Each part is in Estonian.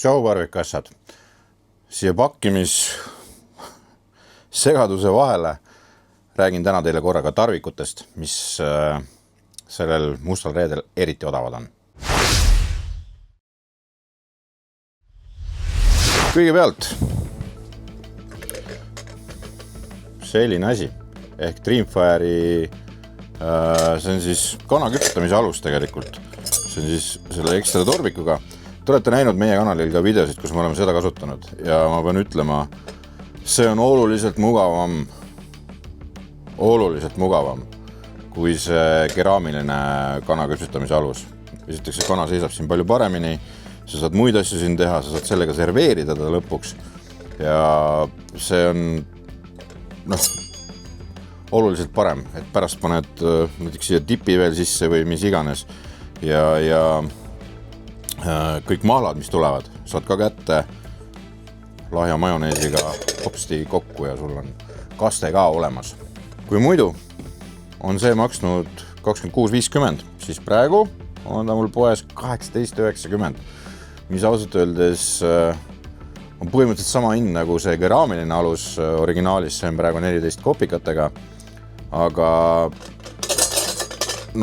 Tšau parvikassad. Siia pakkimis segaduse vahele räägin täna teile korraga tarvikutest, mis sellel mustal reedel eriti odavad on. Kõigepealt selline asi ehk Dreamfire'i see on siis kana küpsetamise alus tegelikult. See on siis selle ekstra torbikuga. Te olete näinud meie kanalil ka videosid, kus me oleme seda kasutanud ja ma pean ütlema, see on oluliselt mugavam kui see keraamiline kana küpsetamise alus. Esiteks see kana seisab siin palju paremini, sa saad muid asju siin teha, sa saad sellega serveerida ta lõpuks ja see on oluliselt parem, et pärast paned näiteks siia tipi veel sisse või mis iganes ja kõik mahlad, mis tulevad, saad ka kätte lahja majoneesiga hopsti kokku ja sul on kaste ka olemas. Kui muidu on see maksnud 26,50, siis praegu on ta mul poes 18,90, mis ausalt öeldes on põhimõtteliselt sama hind nagu see keraamiline alus originaalis, see on praegu 14 kopikatega, aga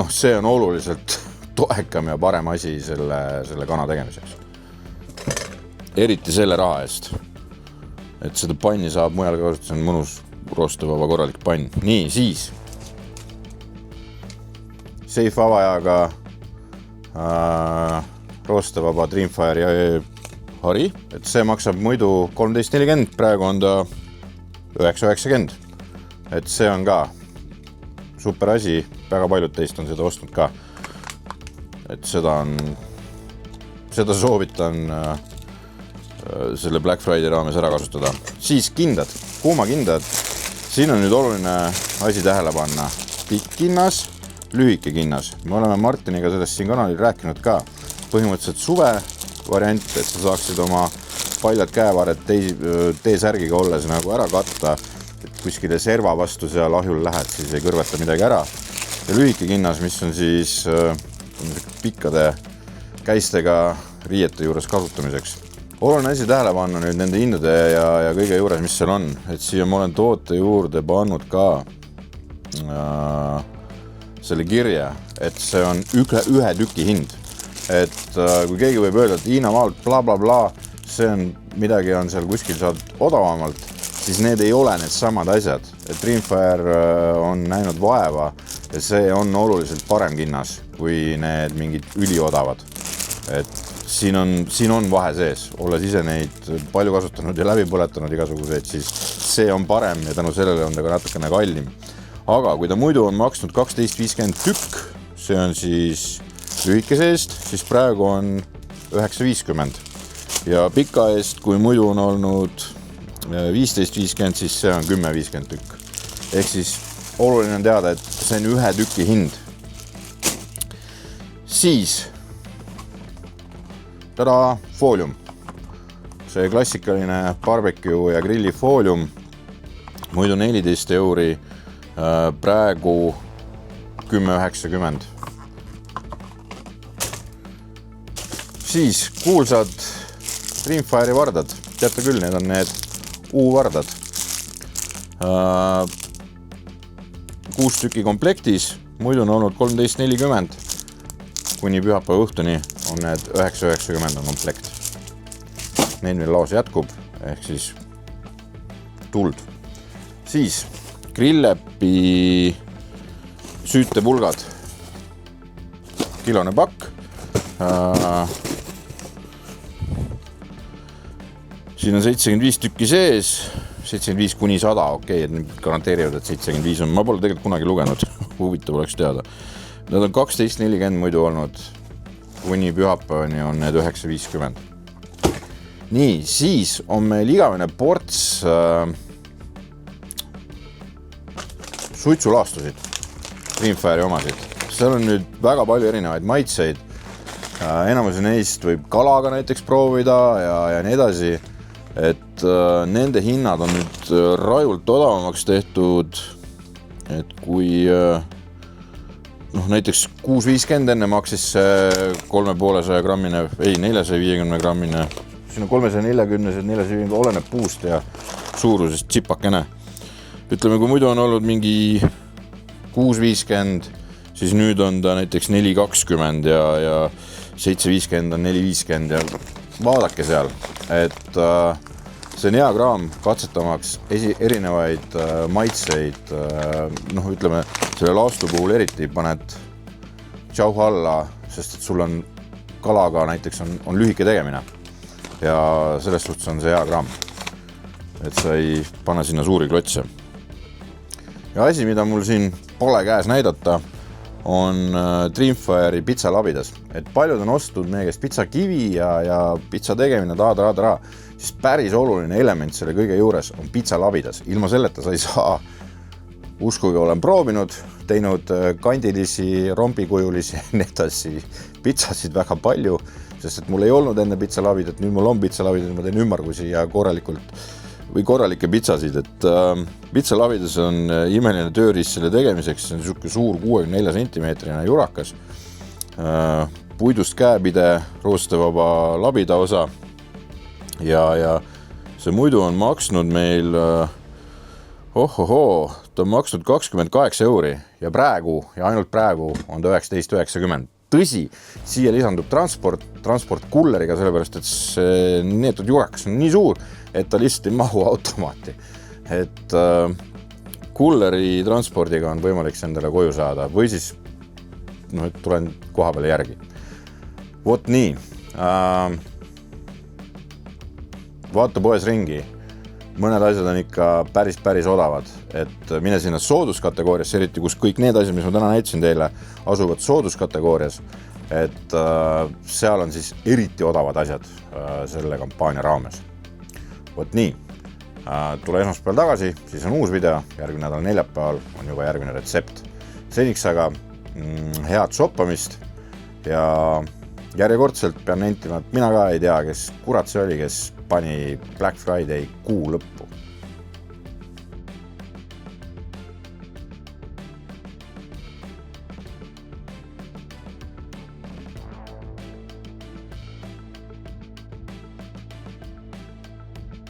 see on oluliselt toekam ja parem asi selle kana tegemiseks. Eriti selle raha eest, et seda panni saab mujal ka, see on mõnus roostevaba korralik pann. Nii, siis Safe avajaga roostevaba Dreamfire'i hari, et see maksab muidu 13,40, praegu on ta 9,90. Et see on ka super asi, väga paljud teist on seda ostnud ka. Et seda soovitan selle Black Friday raames ära kasutada. Siis kindad, kuumakindad. Siin on nüüd oluline asi tähele panna. Pikk kinnas, lühike kinnas. Me oleme Martiniga sellest siin kanalil rääkinud ka. Põhimõtteliselt suve variant, et sa saaksid oma paljad käevared T-särgiga olles nagu ära katta, et kuskile serva vastu seal ahjul lähed, siis ei kõrveta midagi ära. Ja lühike kinnas, mis on siis pikkade käistega riiete juures kasutamiseks. Oluline asi tähele panna nüüd nende hindade ja kõige juures, mis seal on. Et siia ma olen toote juurde pannud ka selle kirja, et see on ühe tüki hind. Et kui keegi võib öelda, et Hiinamaalt bla bla bla, see on midagi on seal kuskil saad odavamalt, siis need ei ole need samad asjad. Et Dreamfire on näinud vaeva ja see on oluliselt parem kinnas kui need mingid üliodavad. Et siin on vahe sees. Olles ise neid palju kasutanud ja läbi põletanud igasuguseid, siis see on parem ja tänu sellele on ta ka natukene kallim. Aga kui ta muidu on maksnud 12,50 tükk, see on siis lühikese eest, siis praegu on 9,50. Ja pika eest, kui muidu on olnud 15,50, siis see on 10,50 tükk. Ehk siis oluline on teada, et see on ühe tüki hind. Siis foolium. See klassikaline barbecue ja grilli foolium. Muidu 14 €, praegu 10,90. Siis kuulsad Dreamfire'i vardad. Teate küll, need on need U-vardad. 6 tüki komplektis, muidu on olnud 13,40. Kuni pühapäeva õhtuni on need 9,90 on komplekt. Neil veel laos jätkub, ehk siis tuld. Siis Grillepi süütepulgad. Kilone pakk. Siin on 75 tükki sees, 75 kuni 100, okei, et need garanteerivad, et 75 on. Ma pole tegelikult kunagi lugenud, huvitav oleks teada. Need on 12,40 muidu olnud, kuni pühapäevani on need 9,50. Nii, siis on meil igavene ports suitsulaastusid, Dreamfire'i omasid. Seal on nüüd väga palju erinevaid maitseid. Enamus neist võib kalaga näiteks proovida ja nii edasi. Et nende hinnad on nüüd rajult odavamaks tehtud, et kui näiteks 6,50 enne maksis see 3,5 grammine, ei 450 grammine sinna 340, 470, oleneb puust ja suurusest tsipakene. Ütleme, kui muidu on olnud mingi 650, siis nüüd on ta näiteks 420 ja 750 on 450 ja vaadake seal, et see on hea kraam katsetamaks erinevaid maitseid, ütleme, selle laastu puhul eriti paned tšauhu alla, sest et sul on kalaga näiteks on lühike tegemine ja selles suhtes on see hea kraam, et sa ei pane sinna suuri klotse. Ja asi, mida mul siin pole käes näidata, on Dreamfire'i pitsalabidas. Et paljud on ostnud meie käest pitsakivi ja pitsa tegemine, siis päris oluline element selle kõige juures on pitsalabidas. Ilma selleta sa ei saa, uskuge, olen proovinud, teinud kandilisi, rompikujulisi, netasi pitsasid väga palju, sest et mul ei olnud enne pitsalabidat, nüüd mul on pitsalabidat, ma teen ümmargusi ja korralikke pitsasid, et pitsalabidas on imeline tööriist selle tegemiseks, see on niisugune suur 64 cm jurakas, puidust käepide, roostevaba labida osa ja see muidu on maksnud meil, ta on maksnud 28 € ja praegu ja ainult praegu on ta 19,90. Tõsi, siia lisandub transport kulleriga, sellepärast, et see neetud jurakas on nii suur, et ta lihtsalt ei mahu automaati. Et kulleri transpordiga on võimalik endale koju saada või siis tulen koha peale järgi. Vot nii. Vaata poes ringi. Mõned asjad on ikka päris odavad, et mine sinna sooduskategoorias, eriti kus kõik need asjad, mis ma täna näitasin teile, asuvad sooduskategoorias, et seal on siis eriti odavad asjad selle kampaania raames. Vot nii, tule esmaspäeval tagasi, siis on uus video, järgmine nädal neljapäeval on juba järgmine retsept. Seniks aga head soppamist ja järjekordselt pean nentima, et mina ka ei tea, kes kurat see oli, kes pani Black Friday kuu lõppu.